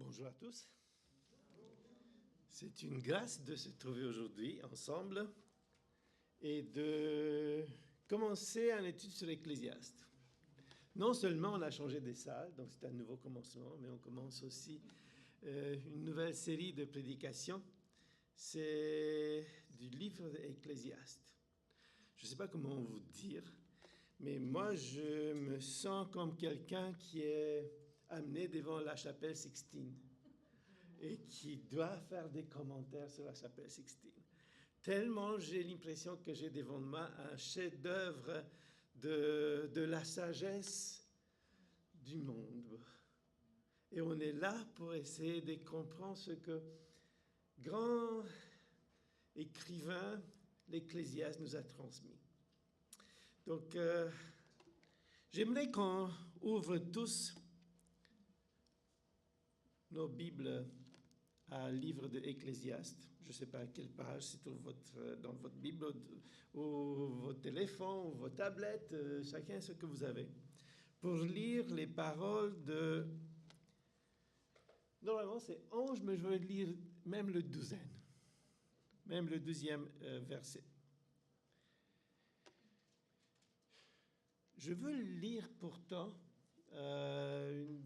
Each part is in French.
Bonjour à tous. C'est une grâce de se trouver aujourd'hui ensemble et de commencer une étude sur l'Ecclésiaste. Non seulement on a changé des salles, donc c'est un nouveau commencement, mais on commence aussi une nouvelle série de prédications. C'est du livre de l'Ecclésiaste. Je ne sais pas comment vous dire, mais moi je me sens comme quelqu'un qui est amené devant la chapelle Sixtine et qui doit faire des commentaires sur la chapelle Sixtine. Tellement j'ai l'impression que j'ai devant moi un chef-d'œuvre de la sagesse du monde. Et on est là pour essayer de comprendre ce que grand écrivain, l'Ecclésiaste, nous a transmis. Donc, j'aimerais qu'on ouvre tous nos Bibles à livre de l'Ecclésiaste. Je ne sais pas à quelle page, c'est dans votre Bible, ou votre téléphone, ou votre tablette, chacun ce que vous avez, pour lire les paroles de... Normalement, c'est 11, mais je vais lire même le 12e, même le 12e verset. Je veux lire pourtant,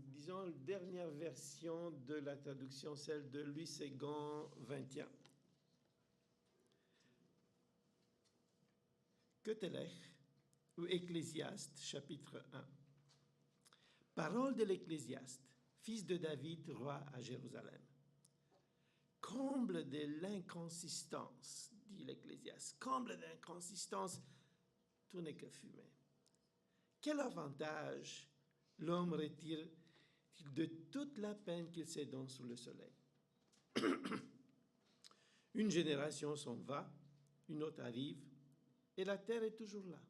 disons, la dernière version de la traduction, celle de Louis Segond 21. Quetelech, ou Ecclésiaste, chapitre 1. Parole de l'Ecclésiaste, fils de David, roi à Jérusalem. Comble de l'inconsistance, dit l'Ecclésiaste, comble de l'inconsistance, tout n'est que fumée. Quel avantage l'homme retire-t-il de toute la peine qu'il se donne sous le soleil? Une génération s'en va, une autre arrive, et la terre est toujours là.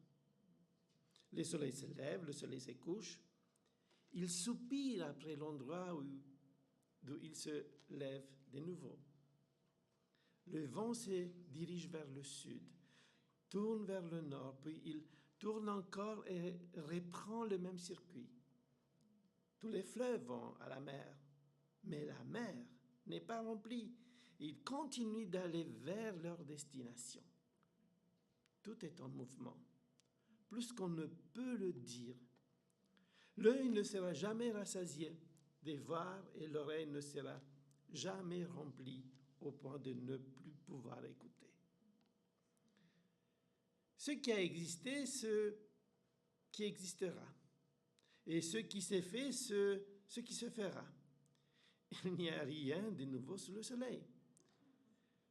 Le soleil se lève, le soleil se couche. Il soupire après l'endroit d'où il se lève de nouveau. Le vent se dirige vers le sud, tourne vers le nord, puis il tourne encore et reprend le même circuit. Tous les fleuves vont à la mer, mais la mer n'est pas remplie. Ils continuent d'aller vers leur destination. Tout est en mouvement, plus qu'on ne peut le dire. L'œil ne sera jamais rassasié de voir et l'oreille ne sera jamais remplie au point de ne plus pouvoir écouter. Ce qui a existé, ce qui existera. Et ce qui s'est fait, ce qui se fera. Il n'y a rien de nouveau sous le soleil.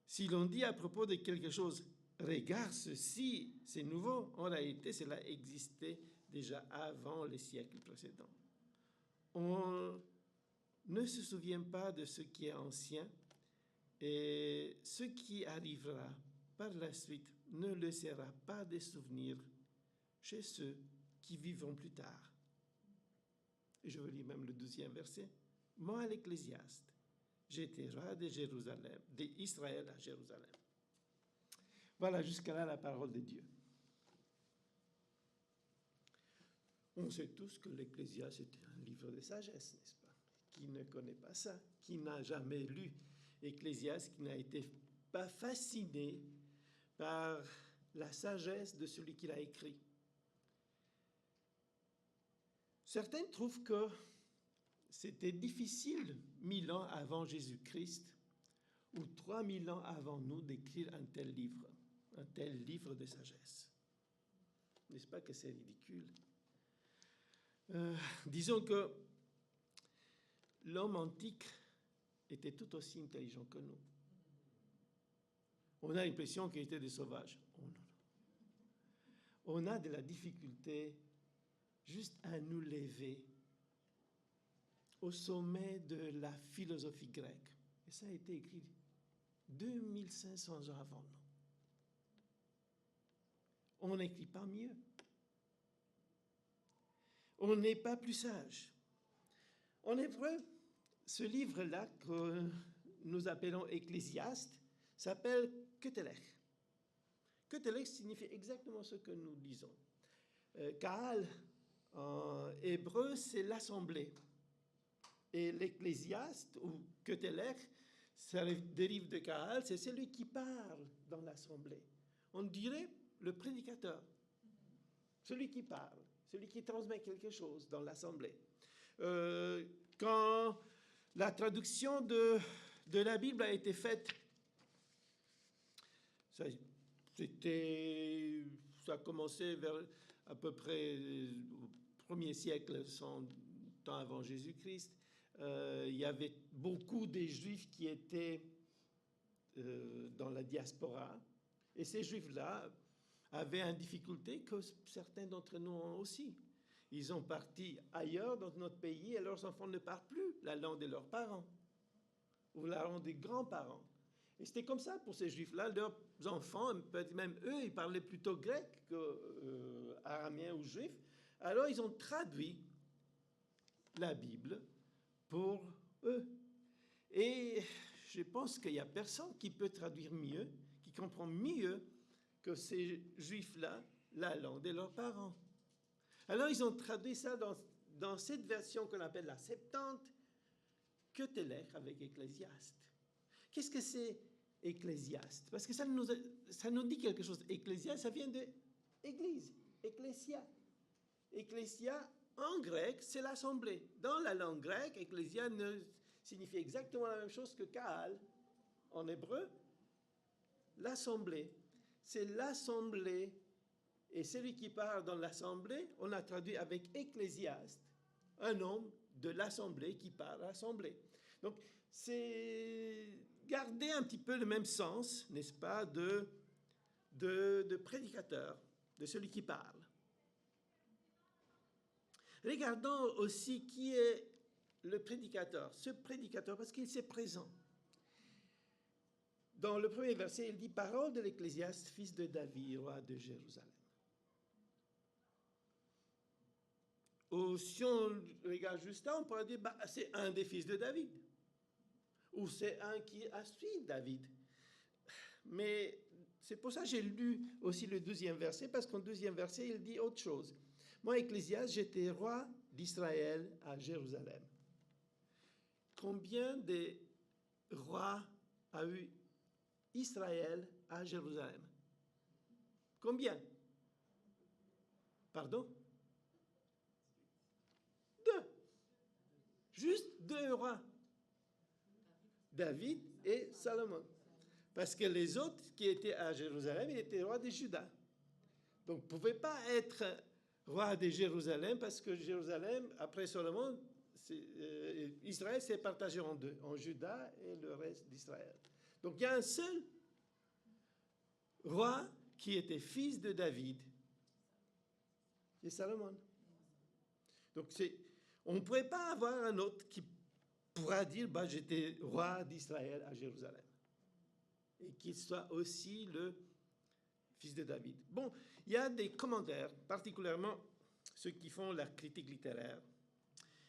Si l'on dit à propos de quelque chose, regarde ceci, c'est nouveau, en réalité, cela existait déjà avant les siècles précédents. On ne se souvient pas de ce qui est ancien et ce qui arrivera par la suite ne laissera pas de souvenirs chez ceux qui vivront plus tard. Et je vous lis même le 12e verset. Moi, l'Ecclésiaste, j'étais roi de Jérusalem, d'Israël à Jérusalem. Voilà jusqu'à là la parole de Dieu. On sait tous que l'Ecclésiaste est un livre de sagesse, n'est-ce pas? Qui ne connaît pas ça? Qui n'a jamais lu l'Ecclésiaste, qui n'a été pas fasciné par la sagesse de celui qui l'a écrit? Certains trouvent que c'était difficile 1000 ans avant Jésus-Christ ou 3000 ans avant nous d'écrire un tel livre de sagesse. N'est-ce pas que c'est ridicule? Disons que l'homme antique était tout aussi intelligent que nous. On a l'impression qu'il était des sauvages. Oh non, non. On a de la difficulté juste à nous lever au sommet de la philosophie grecque. Et ça a été écrit 2500 ans avant nous. On n'écrit pas mieux. On n'est pas plus sage. En hébreu, ce livre-là que nous appelons Ecclésiaste s'appelle Quetelech. Quetelech signifie exactement ce que nous disons. Kahal, en hébreu, c'est l'assemblée. Et l'ecclésiaste, ou Keteler, ça dérive de Kaal, c'est celui qui parle dans l'assemblée. On dirait le prédicateur, celui qui parle, celui qui transmet quelque chose dans l'assemblée. Quand la traduction de la Bible a été faite, ça a commencé vers à peu près au 1er siècle, 100 ans avant Jésus-Christ. Il y avait beaucoup de Juifs qui étaient dans la diaspora. Et ces Juifs-là avaient une difficulté que certains d'entre nous ont aussi. Ils ont parti ailleurs dans notre pays et leurs enfants ne parlent plus la langue de leurs parents ou la langue des grands-parents. Et c'était comme ça pour ces Juifs-là. Leurs enfants, peut-être même eux, ils parlaient plutôt grec qu'araméen ou juif. Alors ils ont traduit la Bible pour eux. Et je pense qu'il n'y a personne qui peut traduire mieux, qui comprend mieux que ces Juifs-là la langue de leurs parents. Alors ils ont traduit ça dans cette version qu'on appelle la Septante, Keteler avec Ecclésiaste. Qu'est-ce que c'est Ecclésiaste? Parce que ça nous dit quelque chose. Ecclésiaste, ça vient de Église, Ecclésia. Ecclésia, en grec, c'est l'assemblée. Dans la langue grecque, Ecclésia signifie exactement la même chose que Kaal. En hébreu, l'assemblée. C'est l'assemblée. Et celui qui parle dans l'assemblée, on a traduit avec Ecclésiaste, un homme de l'assemblée qui parle à l'assemblée. Donc, c'est garder un petit peu le même sens, n'est-ce pas, de prédicateur, de celui qui parle. Regardons aussi qui est le prédicateur, ce prédicateur, parce qu'il s'est présent. Dans le premier verset, il dit « Parole de l'Ecclésiaste, fils de David, roi de Jérusalem ». Ou si on regarde juste là, on pourrait dire bah, c'est un des fils de David. Ou c'est un qui a suivi David. Mais c'est pour ça que j'ai lu aussi le 12e verset, parce qu'en 12e verset, il dit autre chose. Moi, Ecclésiaste, j'étais roi d'Israël à Jérusalem. Combien de rois a eu Israël à Jérusalem? Combien? Pardon? Juste 2 rois, David et Salomon. Parce que les autres qui étaient à Jérusalem, ils étaient rois de Juda. Donc, vous ne pouvez pas être roi de Jérusalem parce que Jérusalem, après Salomon, Israël s'est partagé en 2, en Juda et le reste d'Israël. Donc, il y a un seul roi qui était fils de David, c'est Salomon. Donc, on ne pourrait pas avoir un autre qui pourra dire bah, « j'étais roi d'Israël à Jérusalem » et qu'il soit aussi le fils de David. Bon, il y a des commentaires, particulièrement ceux qui font la critique littéraire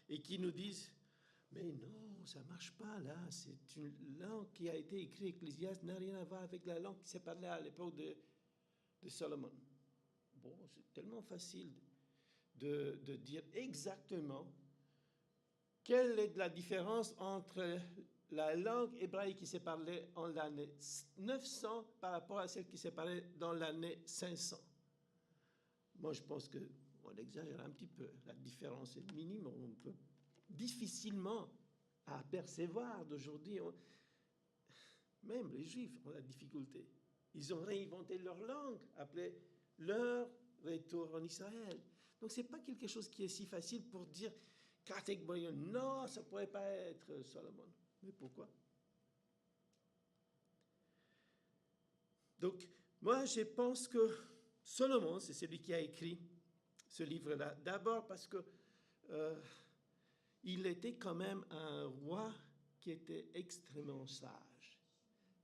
et qui nous disent « mais non, ça ne marche pas là, c'est une langue qui a été écrite, Ecclésiaste n'a rien à voir avec la langue qui s'est parlée à l'époque de Salomon. » Bon, c'est tellement facile de dire exactement quelle est la différence entre la langue hébraïque qui s'est parlée en l'année 900 par rapport à celle qui s'est parlée dans l'année 500? Moi, je pense qu'on exagère un petit peu. La différence est minime. On peut difficilement apercevoir d'aujourd'hui. Même les Juifs ont la difficulté. Ils ont réinventé leur langue, appelée leur retour en Israël. Donc, ce n'est pas quelque chose qui est si facile pour dire catégoriquement, non, ça ne pourrait pas être Salomon. Mais pourquoi? Donc, moi, je pense que Salomon, c'est celui qui a écrit ce livre-là. D'abord parce que il était quand même un roi qui était extrêmement sage.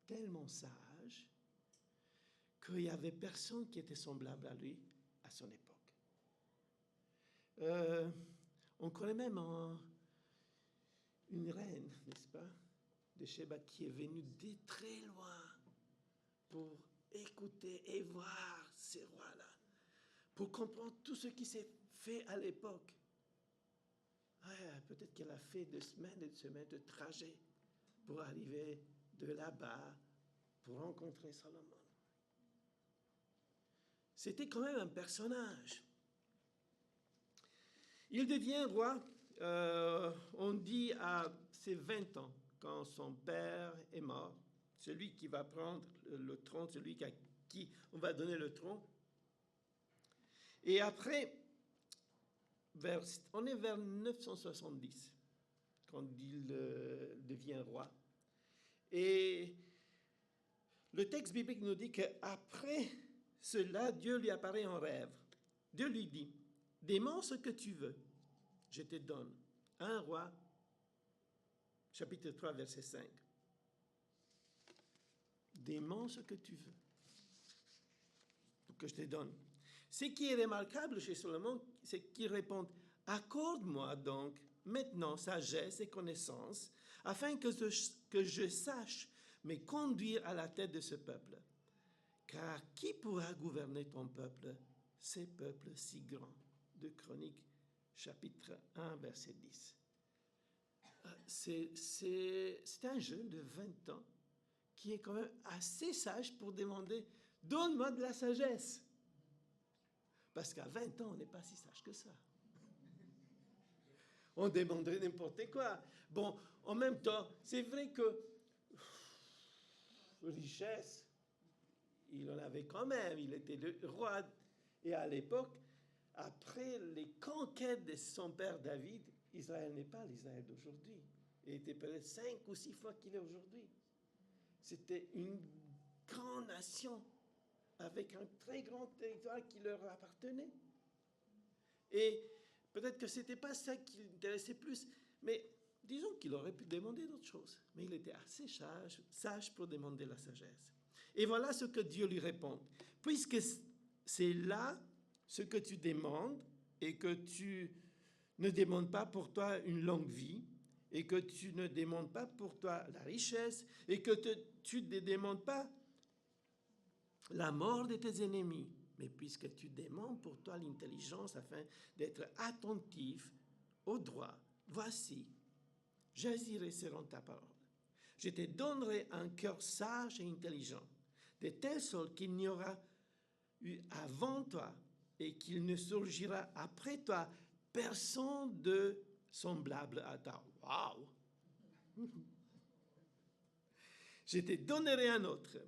Tellement sage qu'il n'y avait personne qui était semblable à lui à son époque. On connaît même une reine, n'est-ce pas, de Sheba qui est venue de très loin pour écouter et voir ces rois-là, pour comprendre tout ce qui s'est fait à l'époque. peut-être qu'elle a fait des semaines et des semaines de trajet pour arriver de là-bas pour rencontrer Salomon. C'était quand même un personnage. Il devient roi, on dit, à ses 20 ans, quand son père est mort. Celui qui va prendre le trône, celui à qui on va donner le trône. Et après, on est vers 970, quand il devient roi. Et le texte biblique nous dit qu'après cela, Dieu lui apparaît en rêve. Dieu lui dit, « Demande ce que tu veux, je te donne. » 1 Roi, chapitre 3, verset 5. Demande ce que tu veux, pour que je te donne. Ce qui est remarquable chez Salomon, c'est qu'il répond, « Accorde-moi donc maintenant sagesse et connaissance, afin que je sache me conduire à la tête de ce peuple. Car qui pourra gouverner ton peuple, ces peuples si grands ?» de Chroniques, chapitre 1, verset 10. C'est un jeune de 20 ans qui est quand même assez sage pour demander « Donne-moi de la sagesse !» Parce qu'à 20 ans, on n'est pas si sage que ça. On demanderait n'importe quoi. Bon, en même temps, c'est vrai que richesse, il en avait quand même. Il était le roi. Et à l'époque, après les conquêtes de son père David, Israël n'est pas l'Israël d'aujourd'hui. Il était peut-être 5 ou 6 fois qu'il est aujourd'hui. C'était une grande nation avec un très grand territoire qui leur appartenait. Et peut-être que ce n'était pas ça qui l'intéressait plus, mais disons qu'il aurait pu demander d'autres choses. Mais il était assez sage pour demander la sagesse. Et voilà ce que Dieu lui répond. Puisque c'est là ce que tu demandes et que tu ne demandes pas pour toi une longue vie et que tu ne demandes pas pour toi la richesse et que tu ne demandes pas la mort de tes ennemis, mais puisque tu demandes pour toi l'intelligence afin d'être attentif au droit, voici, j'agirai selon ta parole. Je te donnerai un cœur sage et intelligent, de telle sorte qu'il n'y aura eu avant toi et qu'il ne surgira après toi personne de semblable à toi. Waouh! Je te donnerai un autre,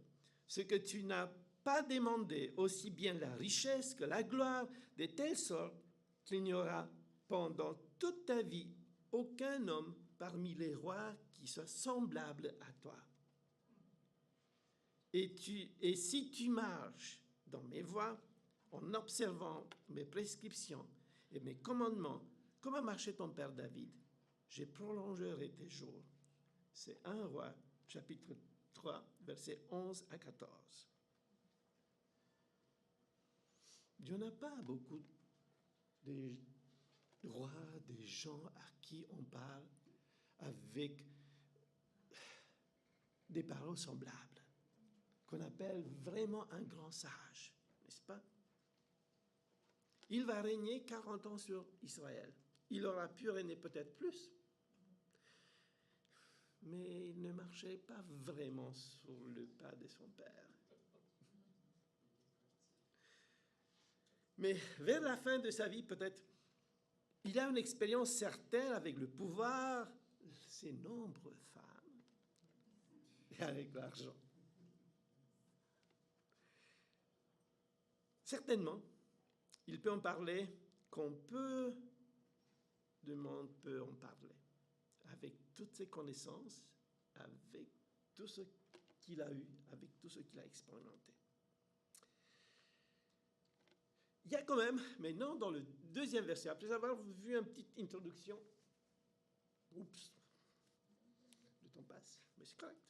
ce que tu n'as pas demandé, aussi bien la richesse que la gloire, de telle sorte qu'il n'y aura pendant toute ta vie aucun homme parmi les rois qui soit semblable à toi. Et si tu marches dans mes voies, en observant mes prescriptions et mes commandements, comme a marché ton père David, je prolongerai tes jours. C'est 1 Roi, chapitre 3, versets 11 à 14. Il n'y en a pas beaucoup de rois, des gens à qui on parle avec des paroles semblables, qu'on appelle vraiment un grand sage, n'est-ce pas? Il va régner 40 ans sur Israël. Il aura pu régner peut-être plus, mais il ne marchait pas vraiment sur le pas de son père. Mais vers la fin de sa vie, peut-être, il a une expérience certaine avec le pouvoir, ses nombreuses femmes, et avec l'argent. Certainement, il peut en parler qu'on peut, du monde peut en parler, avec toutes ses connaissances, avec tout ce qu'il a eu, avec tout ce qu'il a expérimenté. Il y a quand même, maintenant, dans le deuxième verset, après avoir vu une petite introduction, oups, le temps passe, mais c'est correct.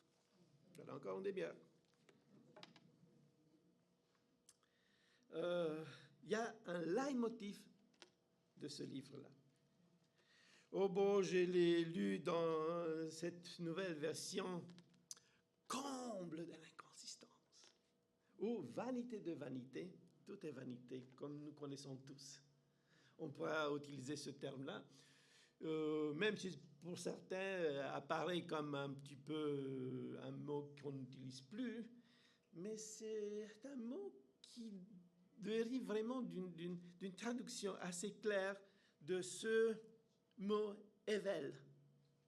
Voilà encore une demi-heure. Il y a un leitmotiv de ce livre-là. Oh bon, je l'ai lu dans cette nouvelle version, comble de l'inconsistance, ou vanité de vanité. Tout est vanité, comme nous connaissons tous. On pourra utiliser ce terme-là. même si pour certains apparaît comme un petit peu un mot qu'on n'utilise plus, mais c'est un mot qui dérive vraiment d'une traduction assez claire de ce mot Evel.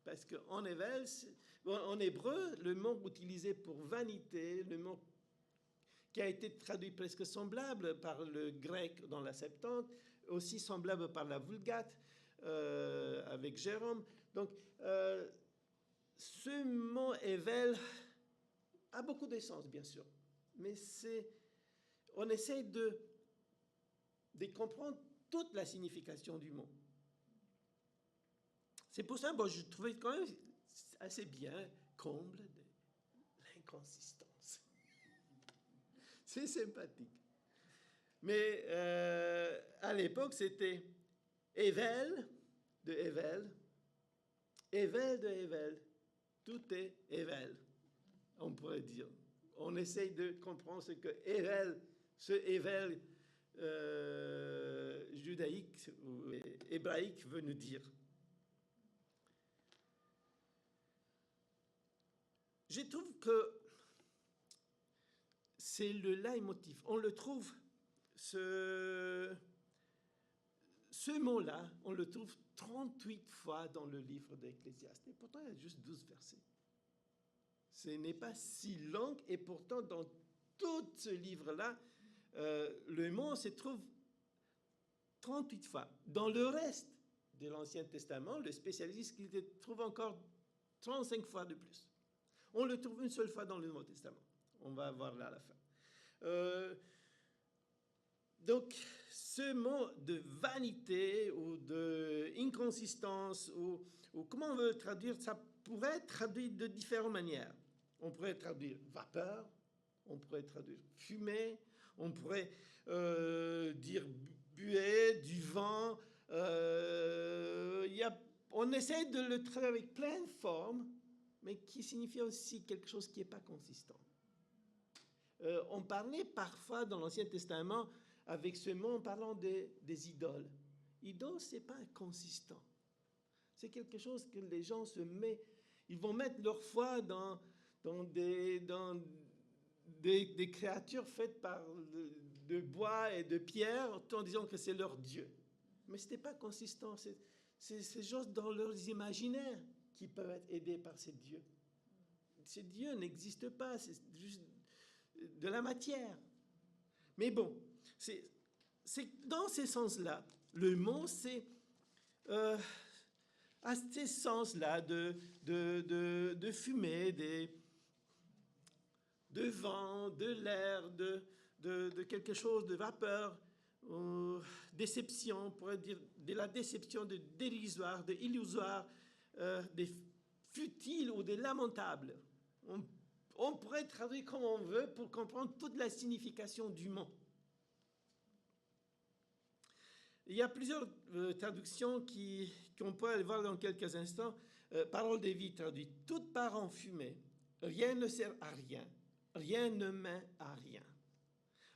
Parce qu'en Evel, en hébreu, le mot utilisé pour vanité, le mot qui a été traduit presque semblable par le grec dans la Septante, aussi semblable par la Vulgate avec Jérôme. Donc, ce mot Evel a beaucoup d'essence, bien sûr, mais on essaie de comprendre toute la signification du mot. C'est pour ça que je trouvais quand même assez bien, comble de l'inconsistance. C'est sympathique. Mais à l'époque, c'était Evel de Evel, Evel de Evel. Tout est Evel, on pourrait dire. On essaye de comprendre ce que Evel, ce Evel judaïque ou hébraïque veut nous dire. Je trouve que c'est le leitmotiv. On le trouve, ce mot-là, on le trouve 38 fois dans le livre d'Ecclésiaste. Et pourtant, il y a juste 12 versets. Ce n'est pas si long, et pourtant, dans tout ce livre-là, le mot se trouve 38 fois. Dans le reste de l'Ancien Testament, le spécialiste il le trouve encore 35 fois de plus. On le trouve une seule fois dans le Nouveau Testament. On va voir là à la fin. Donc, ce mot de vanité ou d'inconsistance, ou comment on veut traduire, ça pourrait être traduit de différentes manières. On pourrait traduire vapeur, on pourrait traduire fumée, on pourrait dire buée, du vent. On essaie de le traduire avec plein de formes, mais qui signifie aussi quelque chose qui n'est pas consistant. On parlait parfois dans l'Ancien Testament avec ce mot en parlant des idoles. Idole, ce n'est pas inconsistant. C'est quelque chose que les gens ils vont mettre leur foi dans des créatures faites de bois et de pierre en disant que c'est leur Dieu. Mais ce n'est pas consistant. C'est juste dans leurs imaginaires qui peuvent être aidés par ces dieux. Ces dieux n'existent pas, c'est juste de la matière. Mais bon, c'est dans ces sens-là, le mot, c'est à ces sens-là de fumée, de vent, de l'air, de quelque chose, de vapeur, déception, on pourrait dire de la déception, de dérisoire, de illusoire, des futiles ou des lamentables. On pourrait traduire comme on veut pour comprendre toute la signification du mot. Il y a plusieurs traductions qu'on peut aller voir dans quelques instants. Parole de vie traduit « toute part en fumée, rien ne sert à rien, rien ne mène à rien ».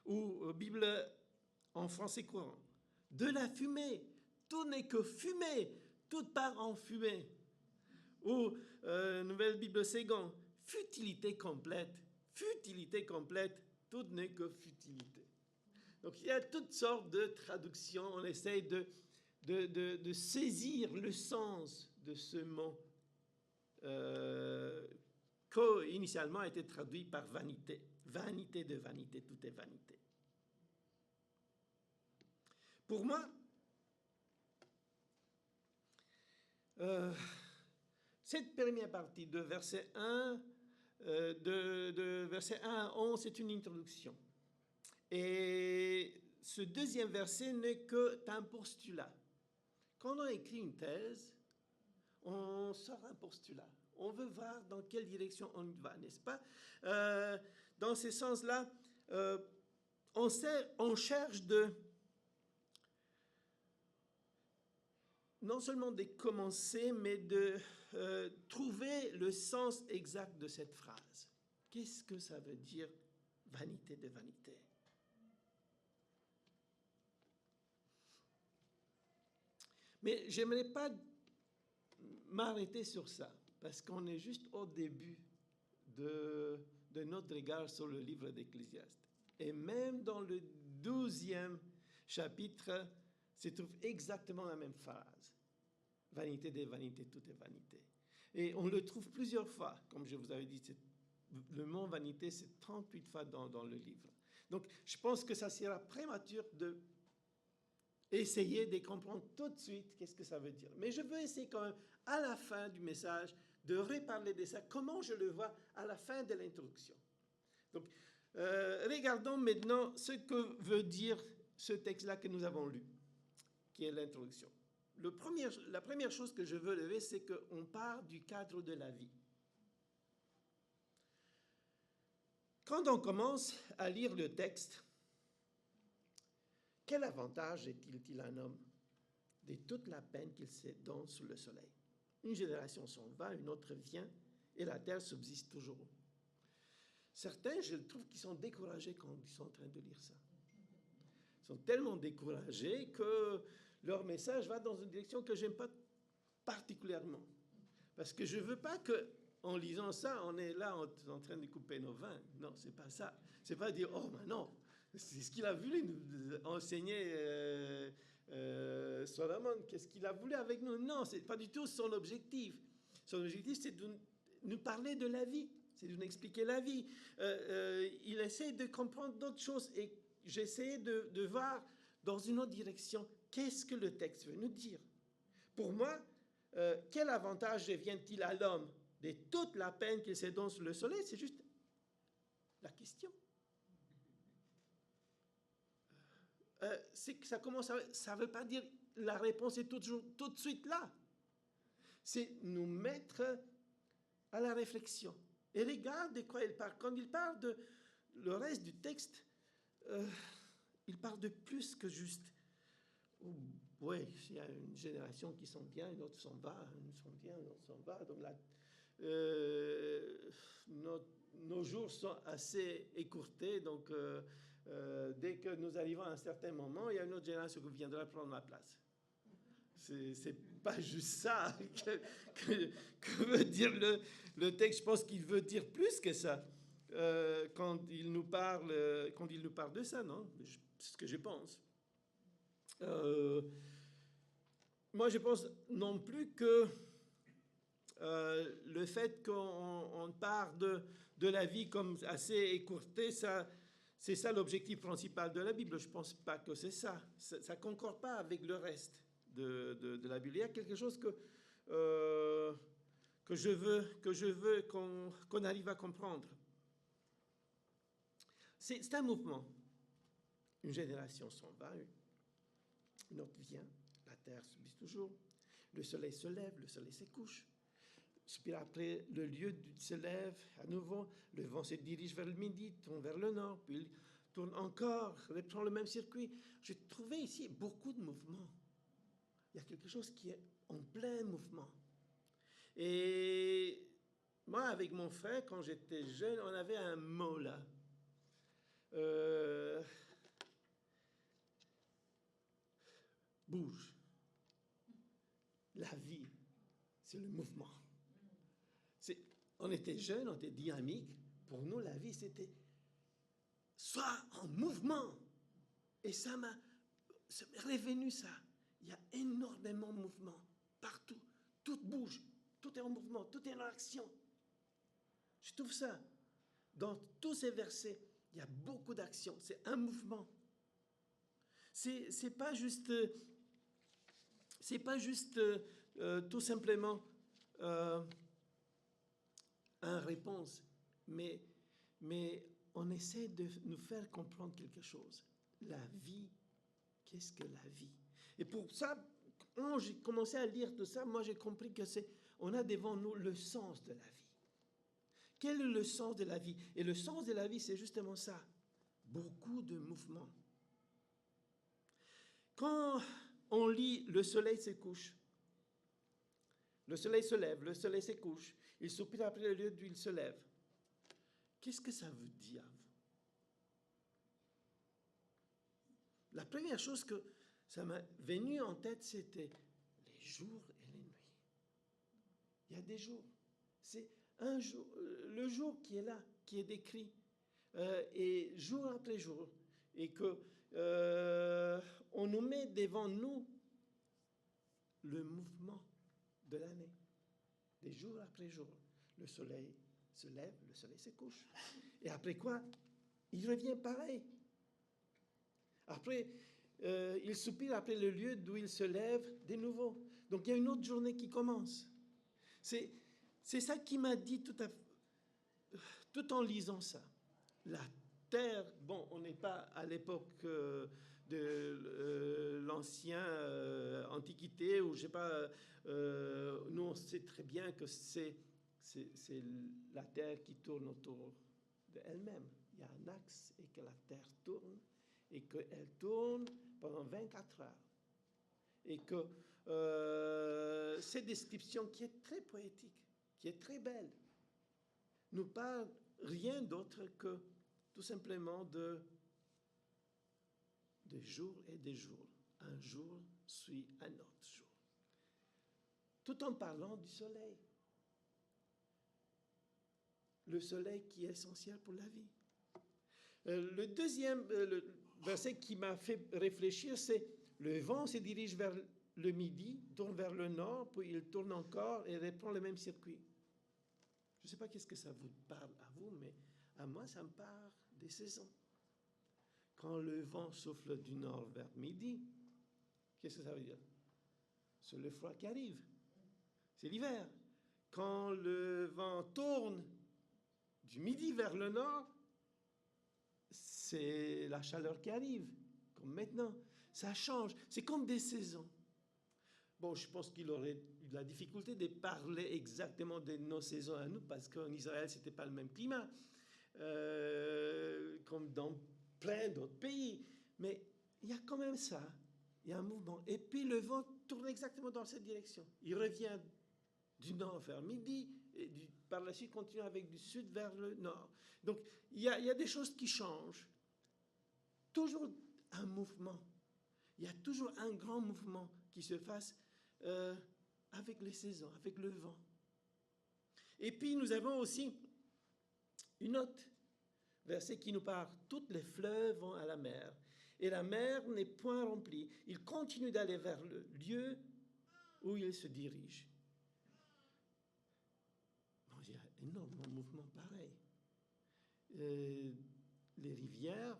Ou Bible en français courant « de la fumée, tout n'est que fumée, toute part en fumée ». Ou Nouvelle Bible Ségon « futilité complète, tout n'est que futilité ». Donc il y a toutes sortes de traductions, on essaye de saisir le sens de ce mot qui initialement a été traduit par vanité. Vanité de vanité, tout est vanité. Pour moi, cette première partie de verset 1, de verset 1 à 11, c'est une introduction. Et ce deuxième verset n'est qu'un postulat. Quand on écrit une thèse, on sort un postulat. On veut voir dans quelle direction on va, n'est-ce pas? Dans ce sens-là, on cherche non seulement de commencer, mais de trouver le sens exact de cette phrase. Qu'est-ce que ça veut dire, vanité de vanité? Mais j'aimerais pas m'arrêter sur ça, parce qu'on est juste au début de notre regard sur le livre d'Ecclésiaste. Et même dans le 12e chapitre, se trouve exactement la même phrase. Vanité des vanités, tout est vanité. Et on le trouve plusieurs fois, comme je vous avais dit, le mot vanité, c'est 38 fois dans le livre. Donc, je pense que ça sera prématuré de essayer de comprendre tout de suite qu'est-ce que ça veut dire. Mais je veux essayer quand même, à la fin du message, de reparler de ça, comment je le vois à la fin de l'introduction. Donc, regardons maintenant ce que veut dire ce texte-là que nous avons lu, qui est l'introduction. La première chose que je veux lever, c'est qu'on part du cadre de la vie. Quand on commence à lire le texte, quel avantage est-il à un homme de toute la peine qu'il se donne sous le soleil? Une génération s'en va, une autre vient, et la terre subsiste toujours. Certains, je trouve qu'ils sont découragés quand ils sont en train de lire ça. Ils sont tellement découragés que leur message va dans une direction que je n'aime pas particulièrement. Parce que je ne veux pas qu'en lisant ça, on est là en train de couper nos vins. Non, ce n'est pas ça. Ce n'est pas dire, oh, mais non, c'est ce qu'il a voulu nous enseigner Solomon. Qu'est-ce qu'il a voulu avec nous? Non, ce n'est pas du tout son objectif. Son objectif, c'est de nous parler de la vie. C'est de nous expliquer la vie. Il essaie de comprendre d'autres choses et j'essaie de voir dans une autre direction qu'est-ce que le texte veut nous dire. Pour moi, quel avantage vient-il à l'homme de toute la peine qu'il se donne sous le soleil? C'est juste la question. C'est que ça commence ça ne veut pas dire la réponse est tout de suite là. C'est nous mettre à la réflexion. Et regarde de quoi il parle. Quand il parle de le reste du texte, il parle de plus que juste. Oui, il y a une génération qui s'en vient, une autre s'en va, une s'en vient, une autre s'en va. Donc là, nos jours sont assez écourtés. Donc, dès que nous arrivons à un certain moment, il y a une autre génération qui viendra prendre ma place. C'est pas juste ça que veut dire le texte. Je pense qu'il veut dire plus que ça quand il nous parle de ça, non? C'est ce que je pense. Moi, je pense non plus que le fait qu'on parle de la vie comme assez écourtée, c'est ça l'objectif principal de la Bible. Je ne pense pas que c'est ça. Ça ne concorde pas avec le reste de la Bible. Il y a quelque chose que je veux qu'on arrive à comprendre. C'est un mouvement. Une génération s'en va, une autre vient, la terre subsiste toujours, le soleil se lève, le soleil se couche. Puis après, le lieu se lève à nouveau, le vent se dirige vers le midi, tourne vers le nord, puis il tourne encore, reprend le même circuit. J'ai trouvé ici beaucoup de mouvements. Il y a quelque chose qui est en plein mouvement. Et moi, avec mon frère, quand j'étais jeune, on avait un mot là. Bouge. La vie, c'est le mouvement. On était jeunes, on était dynamiques. Pour nous, la vie, c'était soit en mouvement. Et ça m'est revenu, ça. Il y a énormément de mouvement partout. Tout bouge, tout est en mouvement, tout est en action. Je trouve ça. Dans tous ces versets, il y a beaucoup d'action. C'est un mouvement. C'est pas juste tout simplement une réponse, mais on essaie de nous faire comprendre quelque chose. La vie, qu'est-ce que la vie? Et pour ça, quand j'ai commencé à lire tout ça, moi j'ai compris que on a devant nous le sens de la vie. Quel est le sens de la vie? Et le sens de la vie, c'est justement ça. Beaucoup de mouvements. Quand on lit « le soleil se couche », le soleil se lève, le soleil se couche, il soupire après le lieu d'où il se lève. Qu'est-ce que ça veut dire? La première chose que ça m'a venu en tête, c'était les jours et les nuits. Il y a des jours. C'est un jour, le jour qui est là, qui est décrit, et jour après jour, et que on nous met devant nous le mouvement de l'année, des jours après jour. Le soleil se lève, le soleil se couche. Et après quoi, il revient pareil. Après, il soupire après le lieu d'où il se lève de nouveau. Donc il y a une autre journée qui commence. C'est ça qui m'a dit tout en lisant ça. La terre, bon, on n'est pas à l'époque de l'ancienne Antiquité, ou je sais pas, nous on sait très bien que c'est la terre qui tourne autour d'elle-même. Il y a un axe et que la terre tourne, et qu'elle tourne pendant 24 heures. Et que cette description qui est très poétique, qui est très belle, nous parle rien d'autre que tout simplement de jours et des jours. Un jour suit un autre jour. Tout en parlant du soleil. Le soleil qui est essentiel pour la vie. Le deuxième le verset qui m'a fait réfléchir, c'est « Le vent se dirige vers le midi, tourne vers le nord, puis il tourne encore et reprend le même circuit. » Je ne sais pas qu'est-ce que ça vous parle à vous, mais à moi, ça me parle des saisons. Quand le vent souffle du nord vers midi, qu'est-ce que ça veut dire? C'est le froid qui arrive. C'est l'hiver. Quand le vent tourne du midi vers le nord, c'est la chaleur qui arrive, comme maintenant. Ça change. C'est comme des saisons. Bon, je pense qu'il aurait eu la difficulté de parler exactement de nos saisons à nous, parce qu'en Israël, ce n'était pas le même climat, comme dans plein d'autres pays. Mais il y a quand même ça. Il y a un mouvement. Et puis le vent tourne exactement dans cette direction. Il revient du nord vers midi, et par la suite continue avec du sud vers le nord. Donc il y a des choses qui changent. Toujours un mouvement. Il y a toujours un grand mouvement qui se fasse avec les saisons, avec le vent. Et puis nous avons aussi une autre verset qui nous parle. Toutes les fleuves vont à la mer, et la mer n'est point remplie. Il continue d'aller vers le lieu où il se dirige. Bon, il y a énormément de mouvements pareils. Les rivières,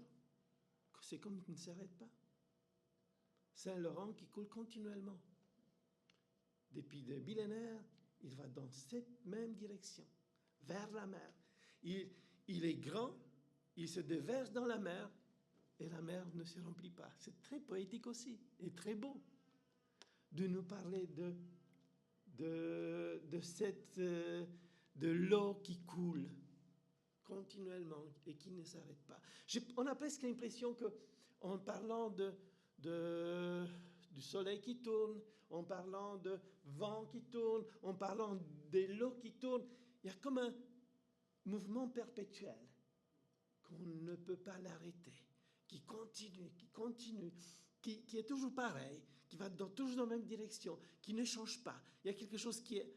c'est comme qu'ils ne s'arrêtent pas. Saint-Laurent qui coule continuellement. Depuis des millénaires, il va dans cette même direction, vers la mer. Il est grand, il se déverse dans la mer, et la mer ne se remplit pas. C'est très poétique aussi, et très beau, de nous parler de l'eau qui coule continuellement et qui ne s'arrête pas. On a presque l'impression qu'en parlant du soleil qui tourne, en parlant de vent qui tourne, en parlant de l'eau qui tourne, il y a comme un mouvement perpétuel qu'on ne peut pas l'arrêter, qui continue, qui est toujours pareil, qui va toujours dans la même direction, qui ne change pas. Il y a quelque chose qui est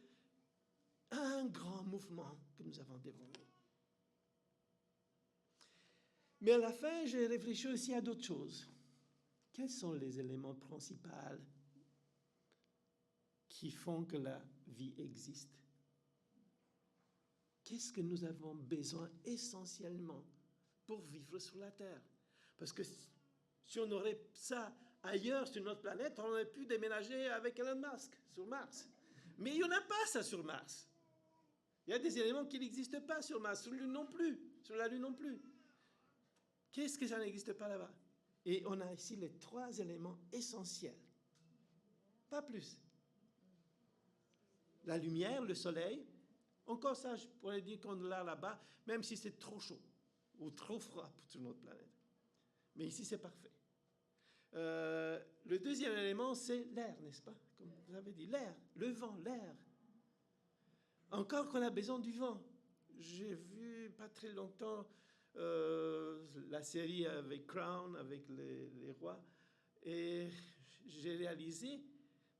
un grand mouvement que nous avons devant nous. Mais à la fin, j'ai réfléchi aussi à d'autres choses. Quels sont les éléments principaux qui font que la vie existe? Qu'est-ce que nous avons besoin essentiellement pour vivre sur la Terre? Parce que si on aurait ça ailleurs sur notre planète, on aurait pu déménager avec Elon Musk sur Mars. Mais il n'y en a pas ça sur Mars. Il y a des éléments qui n'existent pas sur Mars, sur la Lune non plus. Sur la Lune non plus. Qu'est-ce que ça n'existe pas là-bas? Et on a ici les 3 éléments essentiels. Pas plus. La lumière, le soleil. Encore ça, je pourrais dire qu'on l'a là-bas, même si c'est trop chaud ou trop froid pour notre planète. Mais ici, c'est parfait. Le deuxième élément, c'est l'air, n'est-ce pas? Comme vous avez dit, l'air, le vent, l'air. Encore qu'on a besoin du vent. J'ai vu pas très longtemps la série avec Crown, avec les rois, et j'ai réalisé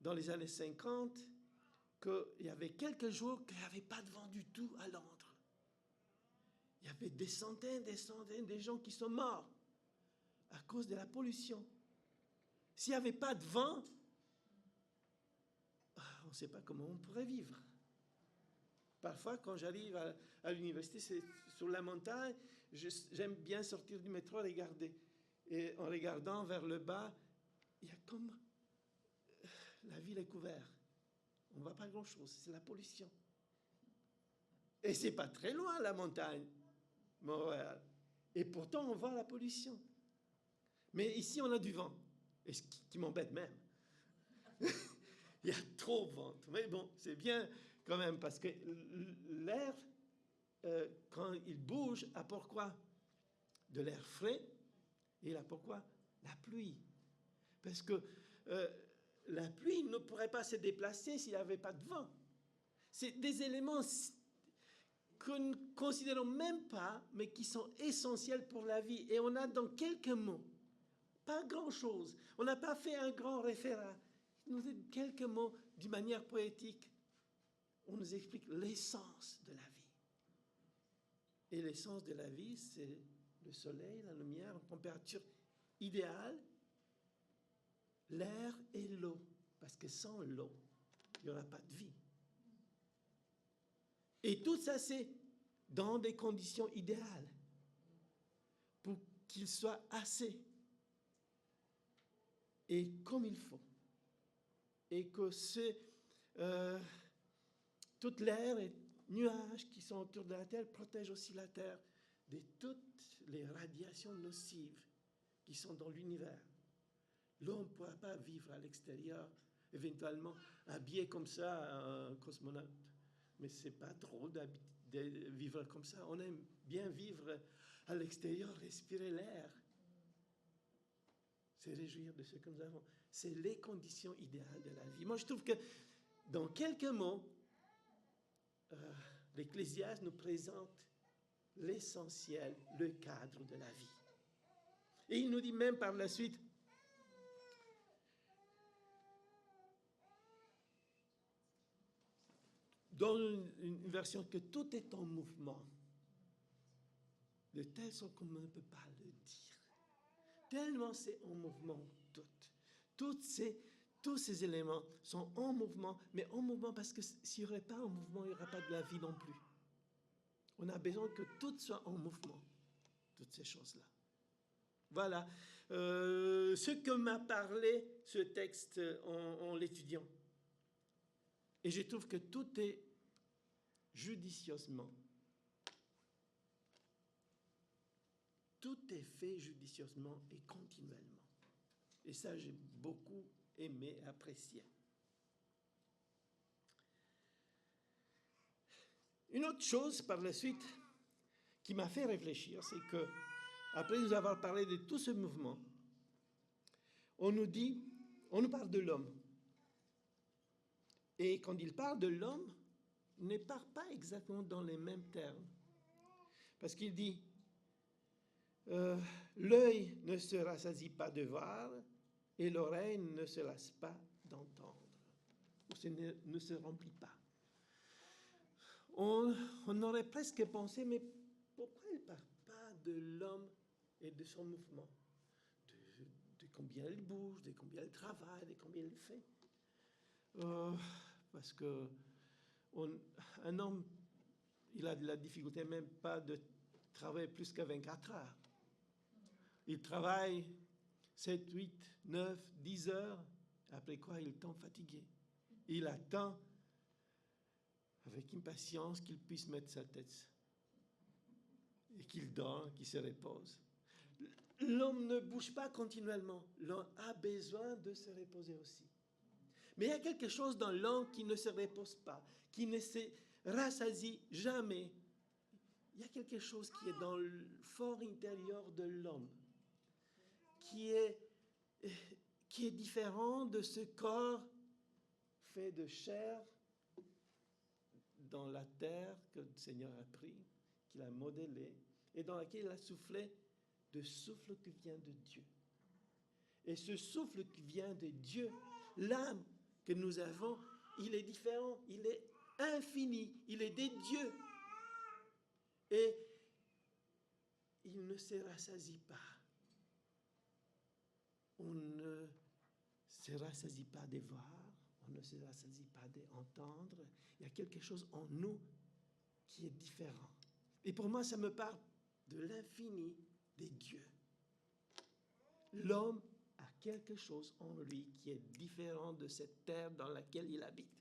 dans les années 50 qu'il y avait quelques jours qu'il n'y avait pas de vent du tout à Londres. Il y avait des centaines de gens qui sont morts à cause de la pollution. S'il n'y avait pas de vent, on ne sait pas comment on pourrait vivre. Parfois, quand j'arrive à l'université, c'est sur la montagne, j'aime bien sortir du métro et regarder. Et en regardant vers le bas, il y a comme la ville est couverte. On ne voit pas grand-chose, c'est la pollution. Et c'est pas très loin, la montagne, Montréal. Et pourtant, on voit la pollution. Mais ici, on a du vent. Et ce qui m'embête même. Il y a trop de vent. Mais bon, c'est bien quand même, parce que l'air, quand il bouge, apporte quoi? De l'air frais. Et il apporte quoi? La pluie. Parce que la pluie ne pourrait pas se déplacer s'il n'y avait pas de vent. C'est des éléments que nous ne considérons même pas, mais qui sont essentiels pour la vie. Et on a dans quelques mots, pas grand-chose, on n'a pas fait un grand référent, il nous dit quelques mots d'une manière poétique. On nous explique l'essence de la vie. Et l'essence de la vie, c'est le soleil, la lumière, une température idéale, l'air et l'eau. Parce que sans l'eau, il n'y aura pas de vie. Et tout ça, c'est dans des conditions idéales pour qu'il soit assez et comme il faut. Et que toute l'air et nuages qui sont autour de la Terre protègent aussi la Terre de toutes les radiations nocives qui sont dans l'univers. L'homme ne pourra pas vivre à l'extérieur, éventuellement habillé comme ça, un cosmonaute. Mais ce n'est pas trop de vivre comme ça. On aime bien vivre à l'extérieur, respirer l'air, se réjouir de ce que nous avons. C'est les conditions idéales de la vie. Moi, je trouve que, dans quelques mots, l'Ecclésiaste nous présente l'essentiel, le cadre de la vie. Et il nous dit même par la suite, dans une version, que tout est en mouvement, de telle sorte qu'on ne peut pas le dire. Tellement c'est en mouvement tout. Tous ces éléments sont en mouvement, mais en mouvement parce que s'il n'y aurait pas en mouvement, il n'y aura pas de la vie non plus. On a besoin que tout soit en mouvement, toutes ces choses-là. Voilà ce que m'a parlé ce texte en l'étudiant. Et je trouve que tout est judicieusement. Tout est fait judicieusement et continuellement. Et ça, j'ai beaucoup aimé, apprécié. Une autre chose par la suite qui m'a fait réfléchir, c'est que, après nous avoir parlé de tout ce mouvement, on nous parle de l'homme. Et quand il parle de l'homme, il ne parle pas exactement dans les mêmes termes. Parce qu'il dit, l'œil ne se rassasie pas de voir et l'oreille ne se lasse pas d'entendre. Ou ce ne se remplit pas. On aurait presque pensé, mais pourquoi il ne parle pas de l'homme et de son mouvement, de combien il bouge, de combien il travaille, de combien il fait. Parce que un homme, il a de la difficulté même pas de travailler plus que 24 heures. Il travaille 7, 8, 9, 10 heures, après quoi il tombe fatigué. Il attend avec impatience qu'il puisse mettre sa tête et qu'il dort, qu'il se repose. L'homme ne bouge pas continuellement. L'homme a besoin de se reposer aussi. Mais il y a quelque chose dans l'homme qui ne se repose pas, qui ne se rassasie jamais. Il y a quelque chose qui est dans le fort intérieur de l'homme, qui est différent de ce corps fait de chair dans la terre que le Seigneur a pris, qu'il a modelé, et dans laquelle il a soufflé de souffle qui vient de Dieu. Et ce souffle qui vient de Dieu, l'âme que nous avons, il est différent, il est infini, il est des dieux. Et il ne se rassasie pas. On ne se rassasie pas de voir, on ne se rassasie pas d'entendre. Il y a quelque chose en nous qui est différent. Et pour moi, ça me parle de l'infini des dieux. L'homme a quelque chose en lui qui est différent de cette terre dans laquelle il habite,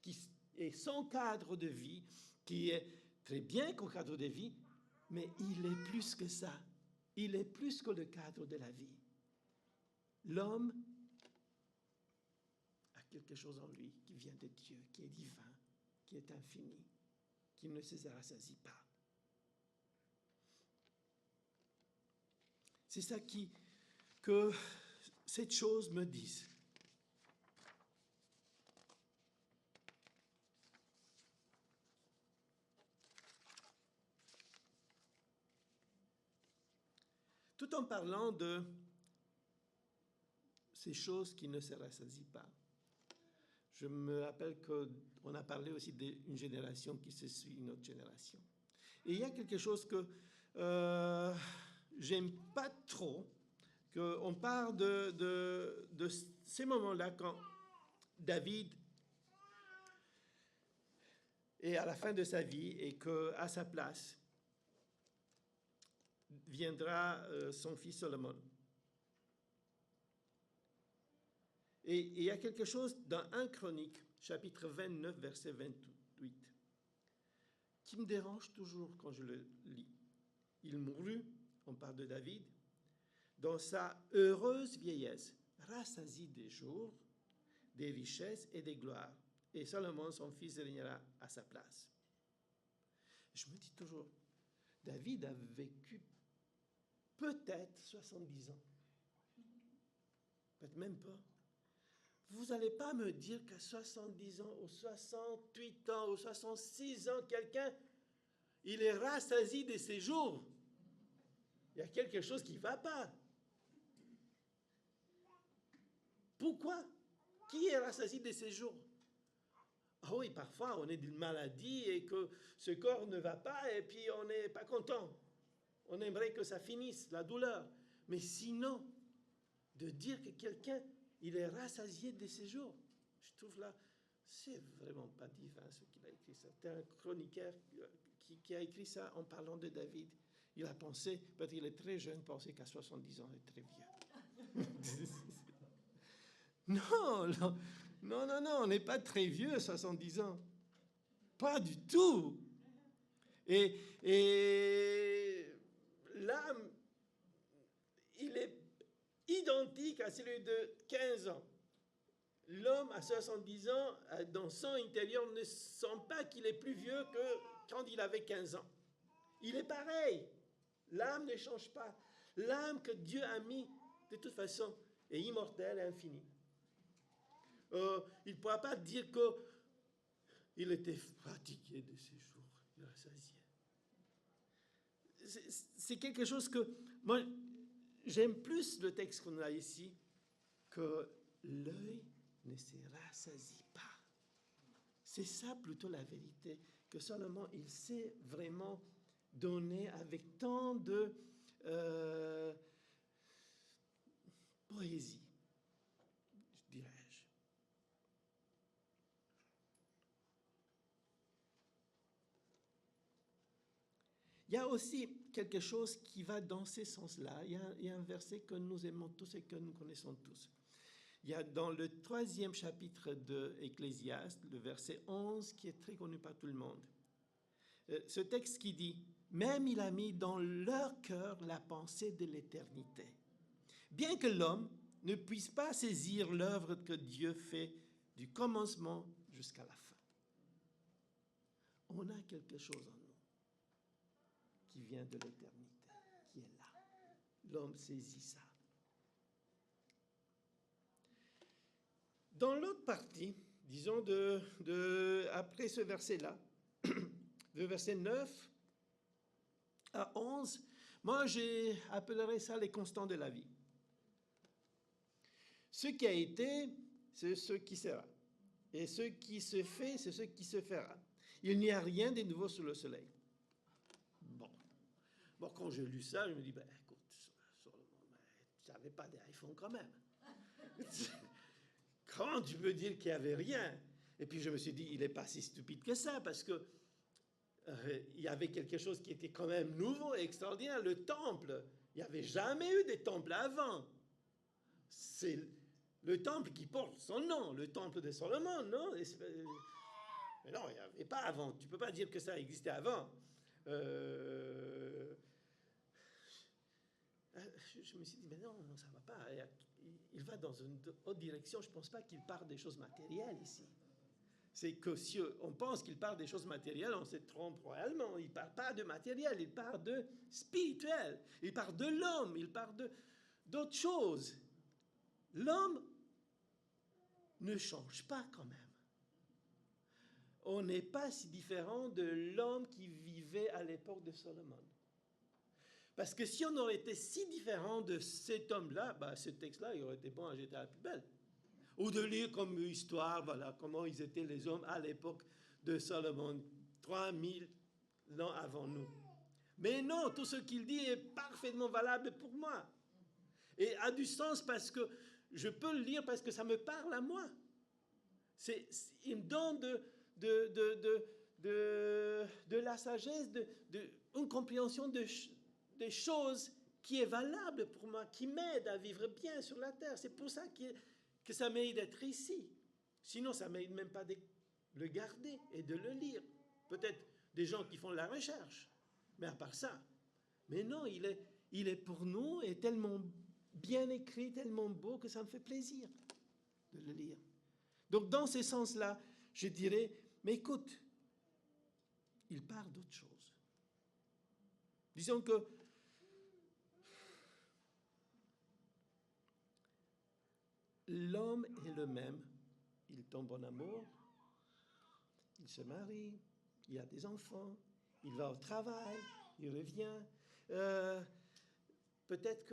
qui est son cadre de vie, qui est très bien qu'un cadre de vie, mais il est plus que ça. Il est plus que le cadre de la vie. L'homme a quelque chose en lui qui vient de Dieu, qui est divin, qui est infini, qui ne se rassasie pas. C'est ça que cette chose me dise. Tout en parlant de ces choses qui ne se rassasient pas, je me rappelle qu'on a parlé aussi d'une génération qui se suit une autre génération. Et il y a quelque chose que j'aime pas trop, qu'on parle de ces moments-là quand David est à la fin de sa vie et qu'à sa place viendra son fils Salomon. Et il y a quelque chose dans 1 Chronique, chapitre 29, verset 28, qui me dérange toujours quand je le lis. Il mourut, on parle de David, dans sa heureuse vieillesse, rassasie des jours, des richesses et des gloires. Et Salomon, son fils, régnera à sa place. Je me dis toujours, David a vécu peut-être 70 ans. Peut-être même pas. Vous n'allez pas me dire qu'à 70 ans, ou 68 ans, ou 66 ans, quelqu'un, il est rassasié de ses jours. Il y a quelque chose qui ne va pas. Pourquoi? Qui est rassasié de ses jours? Ah oui, parfois on est d'une maladie et que ce corps ne va pas et puis on n'est pas content. On aimerait que ça finisse, la douleur. Mais sinon, de dire que quelqu'un, il est rassasié de ses jours, je trouve là, c'est vraiment pas divin ce qu'il a écrit ça. C'est un chroniqueur qui a écrit ça en parlant de David. Il a pensé, peut-être qu'il est très jeune, pensait qu'à 70 ans, il est très vieux. Non, non, non, non, non, on n'est pas très vieux à 70 ans. Pas du tout. Et l'âme, il est identique à celui de 15 ans. L'homme à 70 ans, dans son intérieur, ne sent pas qu'il est plus vieux que quand il avait 15 ans. Il est pareil. L'âme ne change pas. L'âme que Dieu a mis, de toute façon, est immortelle et infinie. Il ne pourra pas dire qu'il était fatigué de ses jours, il rassasié. C'est quelque chose que moi, j'aime plus le texte qu'on a ici, que l'œil ne se rassasie pas. C'est ça plutôt la vérité, que Salomon, il sait vraiment donner avec tant de poésie, dirais-je. Il y a aussi quelque chose qui va dans ce sens-là. Il y a un verset que nous aimons tous et que nous connaissons tous. Il y a dans le 3e chapitre de Ecclésiaste, le verset 11, qui est très connu par tout le monde. Ce texte qui dit « Même il a mis dans leur cœur la pensée de l'éternité. Bien que l'homme ne puisse pas saisir l'œuvre que Dieu fait du commencement jusqu'à la fin. » On a quelque chose en nous qui vient de l'éternité, qui est là. L'homme saisit ça. Dans l'autre partie, disons après ce verset-là, de verset 9 à 11, moi j'appellerais ça les constants de la vie. Ce qui a été, c'est ce qui sera. et ce qui se fait, c'est ce qui se fera. Il n'y a rien de nouveau sous le soleil. Bon. Bon, quand j'ai lu ça, je me dis, ben, écoute, Solomon, tu n'avais pas d'iPhone quand même. Comment tu peux dire qu'il n'y avait rien? Et puis je me suis dit, il n'est pas si stupide que ça, parce que il y avait quelque chose qui était quand même nouveau et extraordinaire, le temple. Il n'y avait jamais eu de temple avant. C'est le temple qui porte son nom, le temple de Salomon, non? Mais non, il n'y avait pas avant. Tu ne peux pas dire que ça existait avant. Je me suis dit, mais non, ça ne va pas. Il va dans une autre direction. Je ne pense pas qu'il parle des choses matérielles ici. C'est que si on pense qu'il parle des choses matérielles, on se trompe royalement. Il ne parle pas de matériel, il parle de spirituel. Il parle de l'homme, il parle d'autres choses. L'homme ne change pas quand même. On n'est pas si différent de l'homme qui vivait à l'époque de Salomon. Parce que si on aurait été si différent de cet homme-là, bah, ce texte-là, il aurait été bon à jeter à la poubelle. Ou de lire comme histoire, voilà, comment ils étaient les hommes à l'époque de Salomon, 3000 ans avant nous. Mais non, tout ce qu'il dit est parfaitement valable pour moi. Et a du sens parce que je peux le lire parce que ça me parle à moi. Il me donne de la sagesse, une compréhension des choses qui est valable pour moi, qui m'aide à vivre bien sur la terre. C'est pour ça que ça m'aide d'être ici. Sinon, ça ne m'aide même pas de le garder et de le lire. Peut-être des gens qui font de la recherche, mais à part ça. Mais non, il est pour nous et tellement bien écrit, tellement beau que ça me fait plaisir de le lire. Donc, dans ce sens-là, je dirais, mais écoute, il parle d'autre chose. Disons que l'homme est le même. Il tombe en amour, il se marie, il a des enfants, il va au travail, il revient. Peut-être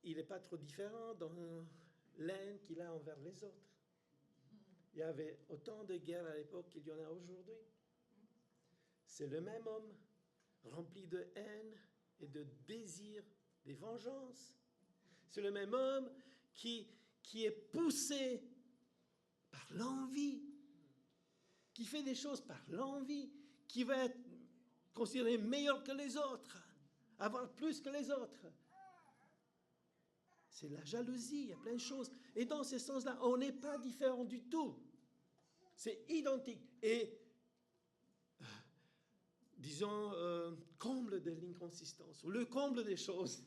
qu'il n'est pas trop différent dans l'haine qu'il a envers les autres. Il y avait autant de guerres à l'époque qu'il y en a aujourd'hui. C'est le même homme, rempli de haine et de désir, des vengeances. C'est le même homme qui est poussé par l'envie, qui fait des choses par l'envie, qui va être considéré meilleur que les autres, avoir plus que les autres. C'est la jalousie, il y a plein de choses. Et dans ce sens-là, on n'est pas différent du tout. C'est identique. Et, disons, comble de l'inconsistance, ou le comble des choses,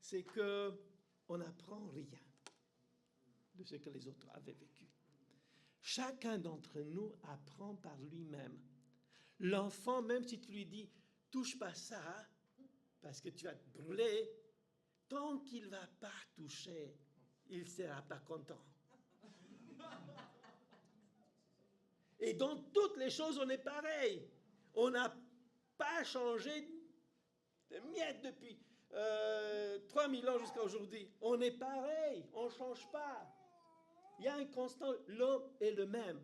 c'est qu'on n'apprend rien de ce que les autres avaient vécu. Chacun d'entre nous apprend par lui-même. L'enfant, même si tu lui dis « touche pas ça, parce que tu vas te brûler », tant qu'il ne va pas toucher, il ne sera pas content. Et dans toutes les choses, on est pareil. On n'a pas changé de miette depuis 3000 ans jusqu'à aujourd'hui. On est pareil, on ne change pas. Il y a un constant, l'homme est le même.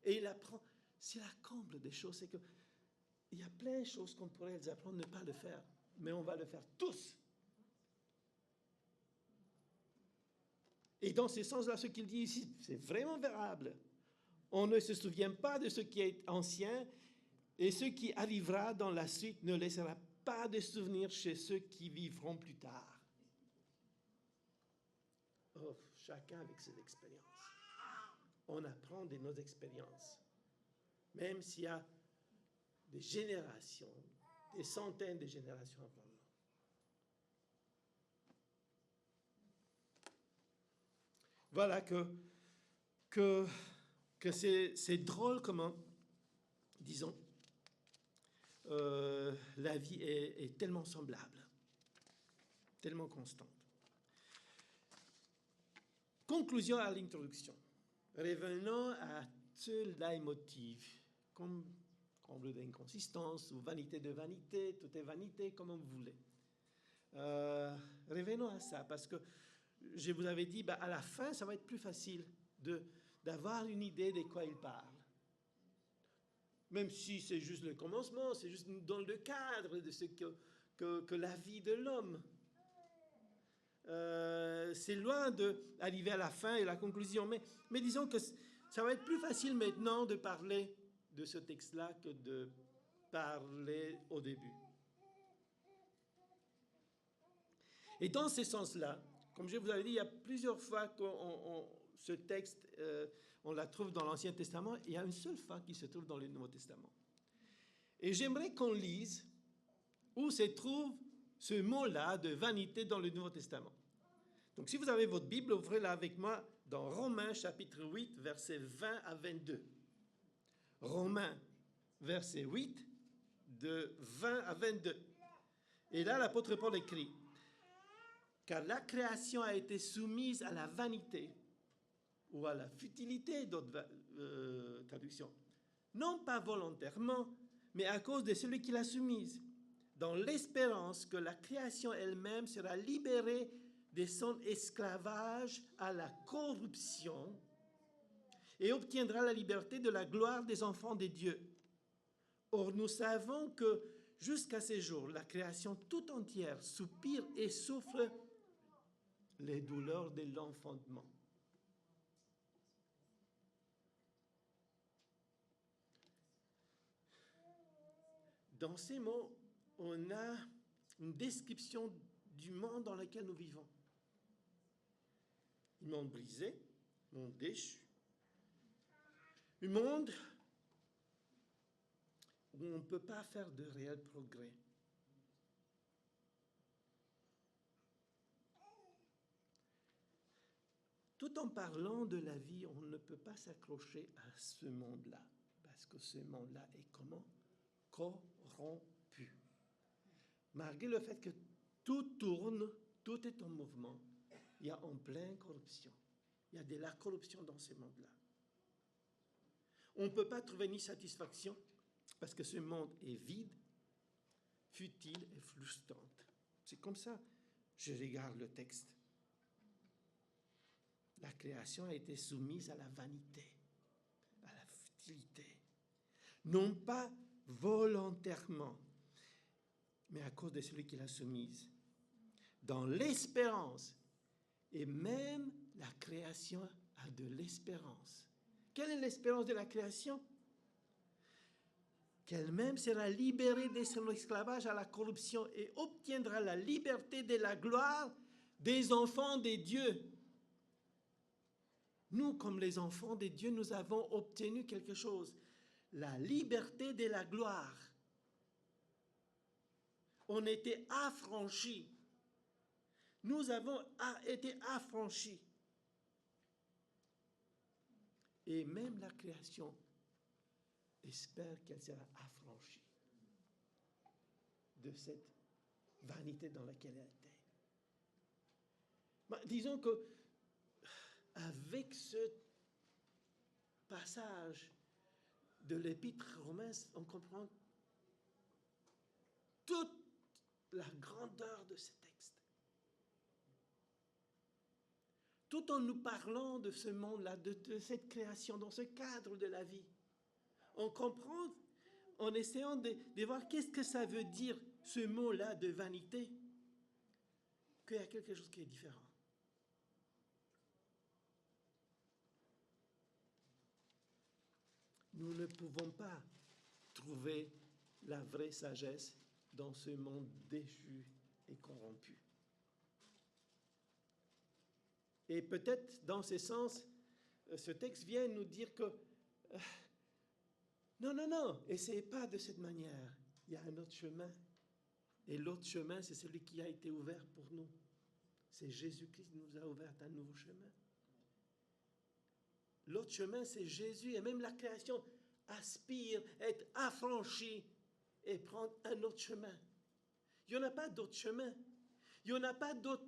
Et il apprend. C'est la comble des choses, c'est qu'il y a plein de choses qu'on pourrait les apprendre, ne pas le faire. Mais on va le faire tous. Et dans ce sens-là, ce qu'il dit ici, c'est vraiment valable. On ne se souvient pas de ce qui est ancien, et ce qui arrivera dans la suite ne laissera pas de souvenirs chez ceux qui vivront plus tard. Oh, chacun avec ses expériences. On apprend de nos expériences. Même s'il y a des générations, des centaines de générations avant nous. Voilà que c'est drôle comment, disons, la vie est tellement semblable, tellement constante. Conclusion à l'introduction. Revenons à ce leitmotiv, comme comble d'inconsistance ou vanité de vanité, tout est vanité, comme vous voulez. Revenons à ça, parce que je vous avais dit, à la fin, ça va être plus facile d'avoir une idée de quoi il parle. Même si c'est juste le commencement, c'est juste dans le cadre de ce que la vie de l'homme. C'est loin d'arriver à la fin et la conclusion. Mais disons que ça va être plus facile maintenant de parler de ce texte-là que de parler au début. Et dans ce sens-là, comme je vous avais dit, il y a plusieurs fois que ce texte, on la trouve dans l'Ancien Testament, et il y a une seule fois qu'il se trouve dans le Nouveau Testament. Et j'aimerais qu'on lise où se trouve ce mot-là de vanité dans le Nouveau Testament. Donc si vous avez votre Bible, ouvrez-la avec moi dans Romains chapitre 8, versets 20 à 22. Romains, verset 8, de 20 à 22. Et là, l'apôtre Paul écrit: car la création a été soumise à la vanité, ou à la futilité, d'autres traductions, non pas volontairement, mais à cause de celui qui l'a soumise, dans l'espérance que la création elle-même sera libérée de son esclavage à la corruption et obtiendra la liberté de la gloire des enfants de Dieu. Or, nous savons que jusqu'à ce jour, la création tout entière soupire et souffre les douleurs de l'enfantement. Dans ces mots, on a une description du monde dans lequel nous vivons. Un monde brisé, un monde déchu, un monde où on ne peut pas faire de réel progrès. Tout en parlant de la vie, on ne peut pas s'accrocher à ce monde-là, parce que ce monde-là est comment? Corrompu. Malgré le fait que tout tourne, tout est en mouvement, il y a en pleine corruption. Il y a de la corruption dans ce monde-là. On ne peut pas trouver ni satisfaction, parce que ce monde est vide, futile et frustrant. C'est comme ça que je regarde le texte. La création a été soumise à la vanité, à la futilité. Non pas volontairement, mais à cause de celui qui l'a soumise. Dans l'espérance, et même la création a de l'espérance. Quelle est l'espérance de la création? Qu'elle-même sera libérée de son esclavage à la corruption et obtiendra la liberté de la gloire des enfants de Dieu. Nous, comme les enfants de Dieu, nous avons obtenu quelque chose, la liberté de la gloire. On était affranchis. Nous avons été affranchis. Et même la création espère qu'elle sera affranchie de cette vanité dans laquelle elle était. Disons que avec ce passage de l'Épître romaine, on comprend toute la grandeur de ce texte. Tout en nous parlant de ce monde-là, de cette création, dans ce cadre de la vie, on comprend, en essayant de voir qu'est-ce que ça veut dire, ce mot-là de vanité, qu'il y a quelque chose qui est différent. Nous ne pouvons pas trouver la vraie sagesse dans ce monde déchu et corrompu. Et peut-être, dans ce sens, ce texte vient nous dire que non, essayez pas de cette manière. Il y a un autre chemin. Et l'autre chemin, c'est celui qui a été ouvert pour nous. C'est Jésus-Christ qui nous a ouvert un nouveau chemin. L'autre chemin, c'est Jésus. Et même la création aspire à être affranchie et prendre un autre chemin. Il n'y en a pas d'autre chemin. Il n'y en a pas d'autre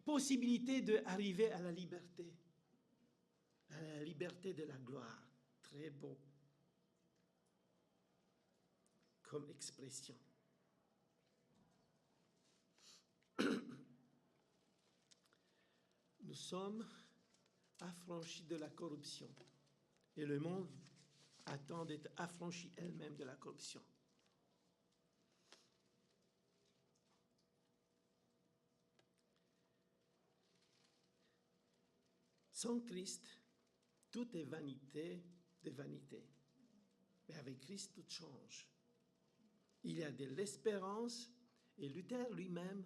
possibilité d'arriver à la liberté. À la liberté de la gloire. Très beau comme expression. Nous sommes affranchie de la corruption. Et le monde attend d'être affranchi elle-même de la corruption. Sans Christ, tout est vanité de vanité. Mais avec Christ, tout change. Il y a de l'espérance, et Luther lui-même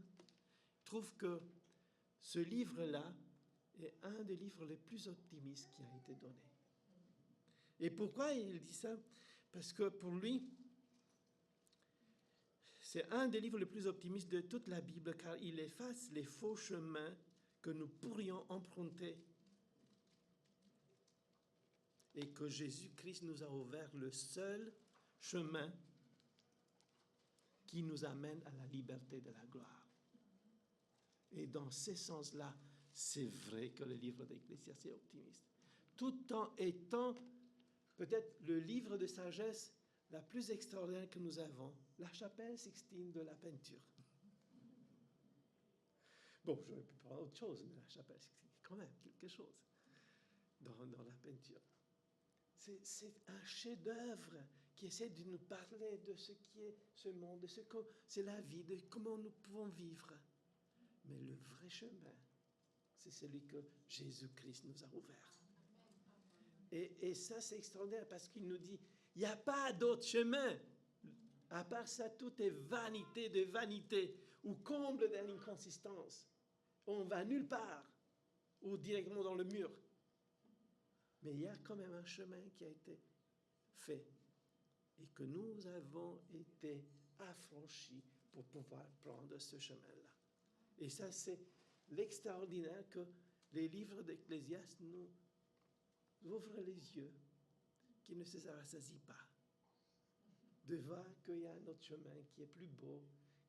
trouve que ce livre-là est un des livres les plus optimistes qui a été donné. Et pourquoi il dit ça? Parce que pour lui, c'est un des livres les plus optimistes de toute la Bible, car il efface les faux chemins que nous pourrions emprunter et que Jésus-Christ nous a ouvert le seul chemin qui nous amène à la liberté de la gloire. Et dans ce sens-là, c'est vrai que le livre d'Ecclésiaste est optimiste. Tout en étant peut-être le livre de sagesse la plus extraordinaire que nous avons, la chapelle Sixtine de la peinture. Bon, j'aurais pu prendre autre chose, mais la chapelle Sixtine, quand même quelque chose dans la peinture. C'est un chef-d'œuvre qui essaie de nous parler de ce qui est ce monde, de ce que c'est la vie, de comment nous pouvons vivre. Mais le vrai chemin, c'est celui que Jésus-Christ nous a ouvert. Et ça, c'est extraordinaire parce qu'il nous dit, il n'y a pas d'autre chemin. À part ça, tout est vanité de vanité ou comble de l'inconsistance. On va nulle part ou directement dans le mur. Mais il y a quand même un chemin qui a été fait et que nous avons été affranchis pour pouvoir prendre ce chemin-là. Et ça, c'est l'extraordinaire que les livres d'Ecclésiaste nous ouvrent les yeux, qui ne se rassasient pas, de voir qu'il y a un autre chemin qui est plus beau,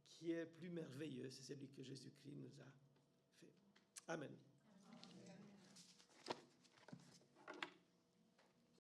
qui est plus merveilleux, c'est celui que Jésus-Christ nous a fait. Amen.